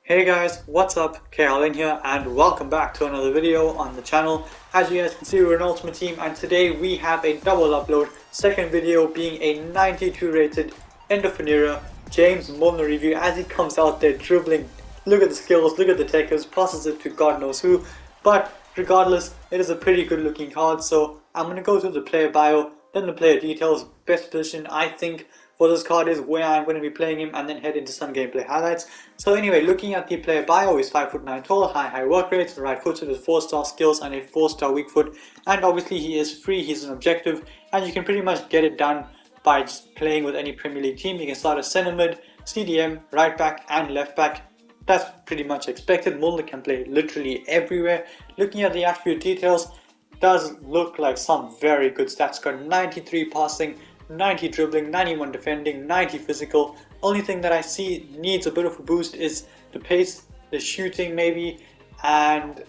Hey guys, what's up? Kalen here and welcome back to another video on the channel. As you guys can see, we're an ultimate team and today we have a double upload. Second video being a 92 rated end of an era James Milner review as he comes out there dribbling. Look at the skills, look at the techers, passes it to God knows who. But regardless, it is a pretty good looking card, so I'm going to go through the player bio, then the player details, best position I think for this card is where I'm going to be playing him, and then head into some gameplay highlights. So anyway, looking at the player bio, he's 5'9" tall, high work rates, right footed with 4-star skills and a 4-star weak foot, and obviously he is free, he's an objective, and you can pretty much get it done by just playing with any Premier League team. You can start as centre mid, CDM, right back and left back. That's pretty much expected. Milner can play literally everywhere. Looking at the attribute details, does look like some very good stats. Got 93 passing, 90 dribbling, 91 defending, 90 physical. Only thing that I see needs a bit of a boost is the pace, the shooting maybe, and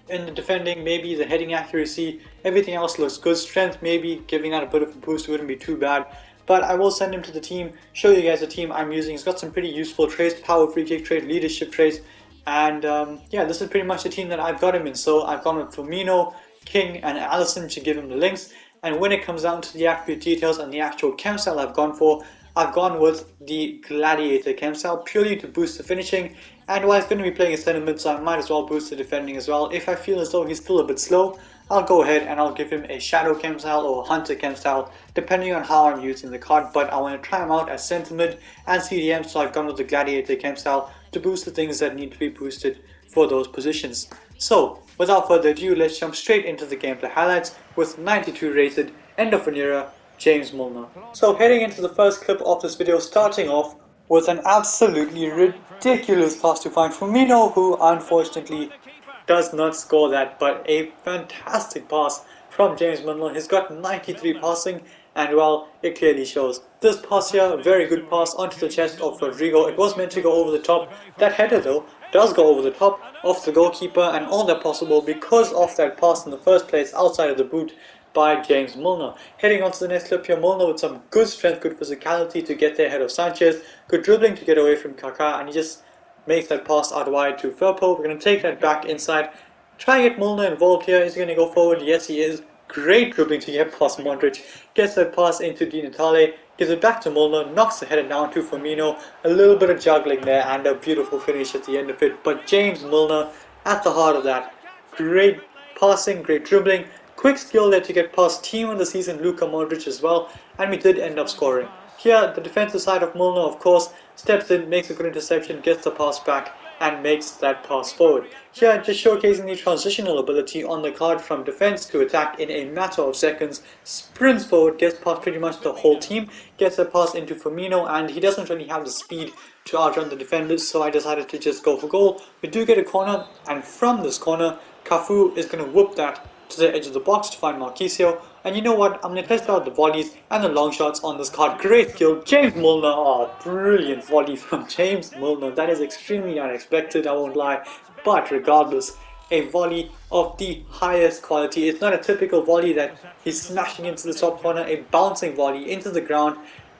in the defending maybe the heading accuracy. Everything else looks good. Strength maybe giving that a bit of a boost wouldn't be too bad. But I will send him to the team, show you guys the team I'm using. He's got some pretty useful traits, power free kick trait, leadership traits, and yeah, this is pretty much the team that I've got him in. So I've gone with Firmino, King and Allison to give him the links. And when it comes down to the attribute details and the actual chem style I've gone with the Gladiator chem style purely to boost the finishing. And while he's going to be playing a centre mid, so I might as well boost the defending as well. If I feel as though he's still a bit slow, I'll go ahead and I'll give him a Shadow chem style or Hunter chem style, depending on how I'm using the card. But I want to try him out as centre mid and CDM, so I've gone with the Gladiator chem style to boost the things that need to be boosted for those positions. So without further ado, let's jump straight into the gameplay highlights with 92 rated end of an era James Milner. So heading into the first clip of this video, starting off with an absolutely ridiculous pass to find Firmino, who unfortunately does not score that, but a fantastic pass from James Milner. He's got 93 passing, and well, it clearly shows. This pass here, a very good pass onto the chest of Rodrigo. It was meant to go over the top. That header though does go over the top of the goalkeeper, and all that possible because of that pass in the first place outside of the boot by James Milner. Heading on to the next clip here, Milner with some good strength, good physicality to get there ahead of Sanchez, good dribbling to get away from Kaká, and he just makes that pass out wide to Firpo. We're going to take that back inside, try and get Milner involved here. Is he going to go forward? Yes, he is. Great dribbling to get past Modric, gets that pass into Di Natale, gives it back to Milner, knocks the header down to Firmino. A little bit of juggling there and a beautiful finish at the end of it. But James Milner at the heart of that. Great passing, great dribbling, quick skill there to get past team of the season Luka Modric as well, and we did end up scoring. Here, the defensive side of Milner, of course, steps in, makes a good interception, gets the pass back, and makes that pass forward. Here, just showcasing the transitional ability on the card from defense to attack in a matter of seconds. Sprints forward, gets past pretty much the whole team, gets a pass into Firmino, and he doesn't really have the speed to outrun the defenders, so I decided to just go for goal. We do get a corner, and from this corner, Cafu is going to whoop that to the edge of the box to find Marquisio. And you know what, I'm going to test out the volleys and the long shots on this card. Great skill, James Milner. Oh, brilliant volley from James Milner. That is extremely unexpected, I won't lie. But regardless, a volley of the highest quality. It's not a typical volley that he's smashing into the top corner, a bouncing volley into the ground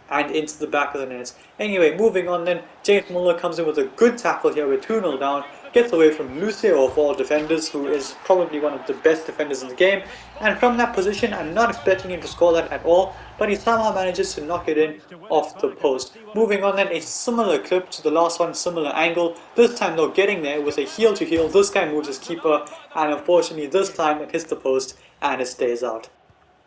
and into the back of the nets. Anyway, moving on then, James Milner comes in with a good tackle here. We're 2-0 down. Gets away from Lucio of all defenders, who is probably one of the best defenders in the game, and from that position I'm not expecting him to score that at all, but he somehow manages to knock it in off the post. Moving on then, a similar clip to the last one, similar angle, this time though getting there with a heel to heel. This guy moves his keeper, and unfortunately this time it hits the post and it stays out.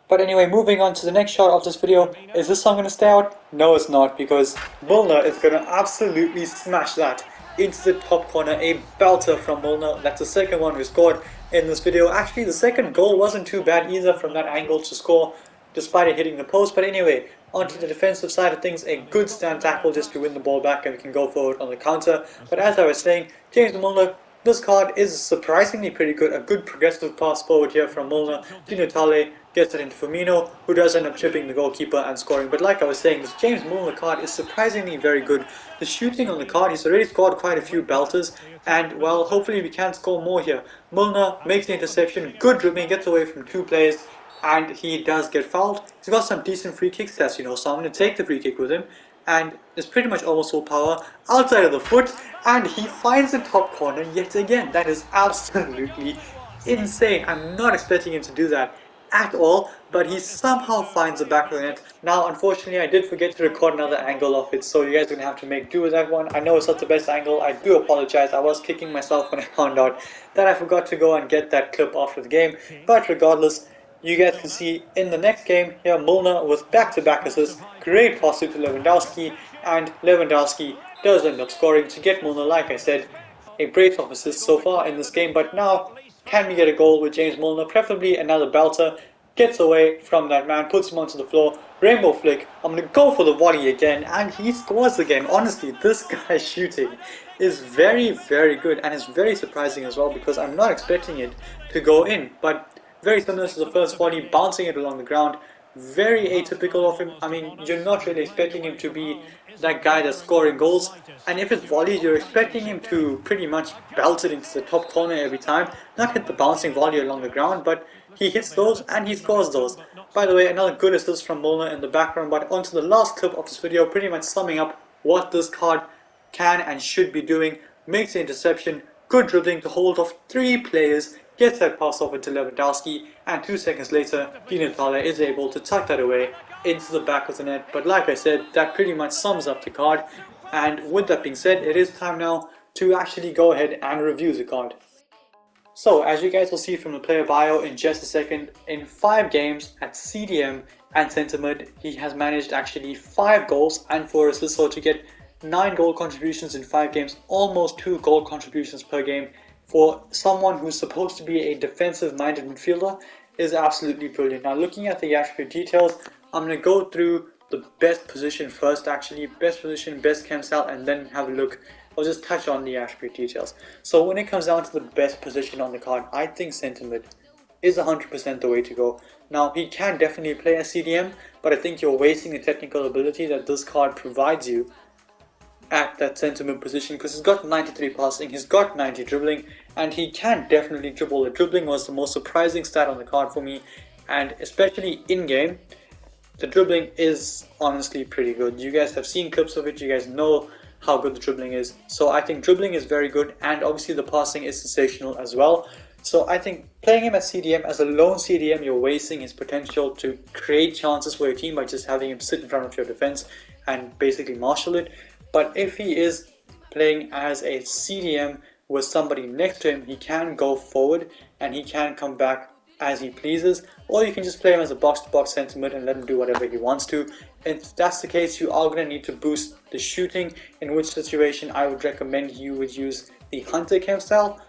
But anyway, moving on to the next shot of this video. Is this song going to stay out? No, it's not, because Milner is going to absolutely smash that into the top corner. A belter from Milner. That's the second one we scored in this video. Actually, the second goal wasn't too bad either from that angle to score, despite it hitting the post. But anyway, onto the defensive side of things, a good stand tackle just to win the ball back, and we can go forward on the counter. But as I was saying, James Milner, this card is surprisingly pretty good. A good progressive pass forward here from Milner. Di Natale gets it into Firmino, who does end up chipping the goalkeeper and scoring. But like I was saying, this James Milner card is surprisingly very good. The shooting on the card, he's already scored quite a few belters, and well, hopefully we can score more here. Milner makes the interception, good dribbling, gets away from two players, and he does get fouled. He's got some decent free kick stats, you know, so I'm going to take the free kick with him. and is pretty much almost full power outside of the foot, and he finds the top corner yet again. That is absolutely insane. I'm not expecting him to do that at all, but he somehow finds the back of the net. Now, unfortunately, I did forget to record another angle of it, so you guys are gonna have to make do with that one. I know it's not the best angle. I do apologize. I was kicking myself when I found out that I forgot to go and get that clip after the game, but regardless, you guys can see in the next game here, Milner with back-to-back assists, great pass to Lewandowski, and Lewandowski does end up scoring to get Milner, like I said, a brace of assists so far in this game. But now, can we get a goal with James Milner? Preferably another belter. Gets away from that man, puts him onto the floor, rainbow flick. I'm gonna go for the volley again, and he scores again. Honestly, this guy's shooting is very, very good, and it's very surprising as well because I'm not expecting it to go in. But very similar to the first volley, bouncing it along the ground. Very atypical of him. I mean, you're not really expecting him to be that guy that's scoring goals. And if it's volleys, you're expecting him to pretty much belt it into the top corner every time. Not hit the bouncing volley along the ground, but he hits those and he scores those. By the way, another good assist from Milner in the background. But onto the last clip of this video, pretty much summing up what this card can and should be doing. Makes the interception, good dribbling to hold off 3 players, gets that pass over to Lewandowski, and 2 seconds later, Dinatale is able to tuck that away into the back of the net. But like I said, that pretty much sums up the card. And with that being said, it is time now to actually go ahead and review the card. So, as you guys will see from the player bio in just a second, in 5 games at CDM and centre mid, he has managed actually 5 goals and 4 assists, so to get 9 goal contributions in 5 games, almost 2 goal contributions per game for someone who's supposed to be a defensive-minded midfielder is absolutely brilliant. Now, looking at the attribute details, I'm going to go through the best position first actually, best position, best chem style, and then have a look. I'll just touch on the attribute details. So when it comes down to the best position on the card, I think centre mid is 100% the way to go. Now, he can definitely play as CDM, but I think you're wasting the technical ability that this card provides you at that centre mid position, because he's got 93 passing, he's got 90 dribbling, and he can definitely dribble. The dribbling was the most surprising stat on the card for me, and especially in game, the dribbling is honestly pretty good. You guys have seen clips of it, you guys know how good the dribbling is. So I think dribbling is very good, and obviously the passing is sensational as well. So I think playing him as CDM, as a lone CDM, you're wasting his potential to create chances for your team by just having him sit in front of your defense and basically marshal it. But if he is playing as a CDM with somebody next to him, he can go forward and he can come back as he pleases, or you can just play him as a box-to-box centre mid and let him do whatever he wants to. If that's the case, you are going to need to boost the shooting, in which situation I would recommend you would use the Hunter chem style.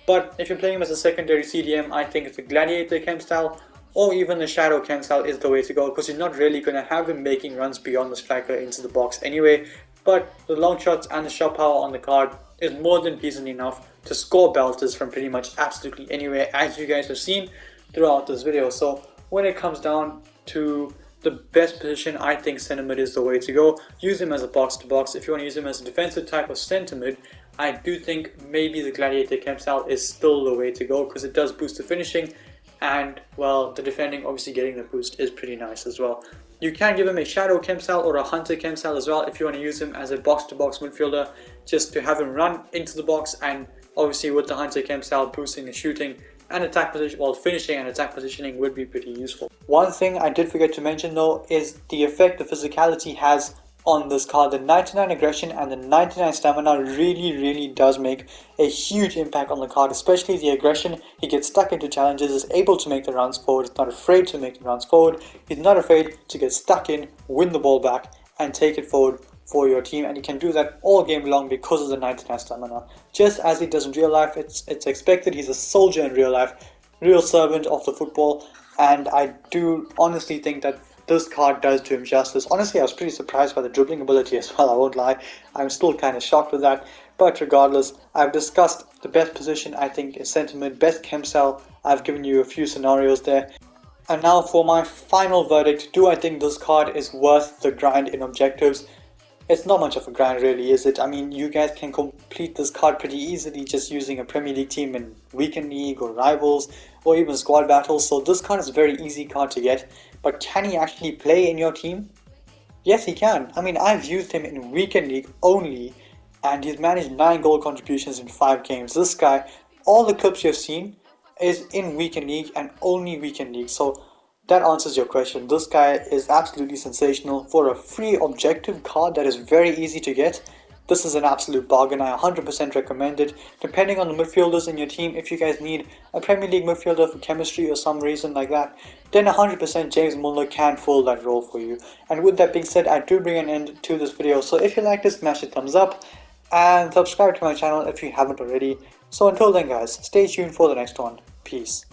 But if you're playing him as a secondary CDM, I think the Gladiator chem style or even the Shadow chem style is the way to go, because you're not really going to have him making runs beyond the striker into the box anyway. But the long shots and the shot power on the card is more than decent enough to score belters from pretty much absolutely anywhere, as you guys have seen throughout this video. So when it comes down to the best position, I think centre mid is the way to go. Use him as a box to box. If you want to use him as a defensive type of centre mid, I do think maybe the Gladiator chem style is still the way to go, because it does boost the finishing, and well, the defending obviously getting the boost is pretty nice as well. You can give him a Shadow chem style or a Hunter chem style as well if you want to use him as a box-to-box midfielder, just to have him run into the box, and obviously with the Hunter chem style boosting the shooting and attack position, well, finishing and attack positioning would be pretty useful. One thing I did forget to mention though is the effect the physicality has on this card. The 99 aggression and the 99 stamina really does make a huge impact on the card, especially the aggression. He gets stuck into challenges, is able to make the runs forward, is not afraid to make the runs forward, he's not afraid to get stuck in, win the ball back and take it forward for your team, and he can do that all game long because of the 99 stamina. Just as he does in real life, it's expected. He's a soldier in real life, real servant of the football, and I do honestly think that this card does do him justice. Honestly, I was pretty surprised by the dribbling ability as well, I won't lie. I'm still kind of shocked with that. But regardless, I've discussed the best position I think is centre mid, best chem style. I've given you a few scenarios there. And now for my final verdict, do I think this card is worth the grind in objectives? It's not much of a grind really, is it? I mean, you guys can complete this card pretty easily just using a Premier League team in Weekend League or Rivals or even Squad Battles. So this card is a very easy card to get. But can he actually play in your team? Yes, he can. I mean, I've used him in Weekend League only, and he's managed 9 goal contributions in 5 games. This guy, all the clips you've seen, is in Weekend League and only Weekend League. So that answers your question. This guy is absolutely sensational. For a free objective card that is very easy to get, this is an absolute bargain. I 100% recommend it. Depending on the midfielders in your team, if you guys need a Premier League midfielder for chemistry or some reason like that, then 100% James Milner can fill that role for you. And with that being said, I do bring an end to this video. So if you like this, smash a thumbs up and subscribe to my channel if you haven't already. So until then guys, stay tuned for the next one. Peace.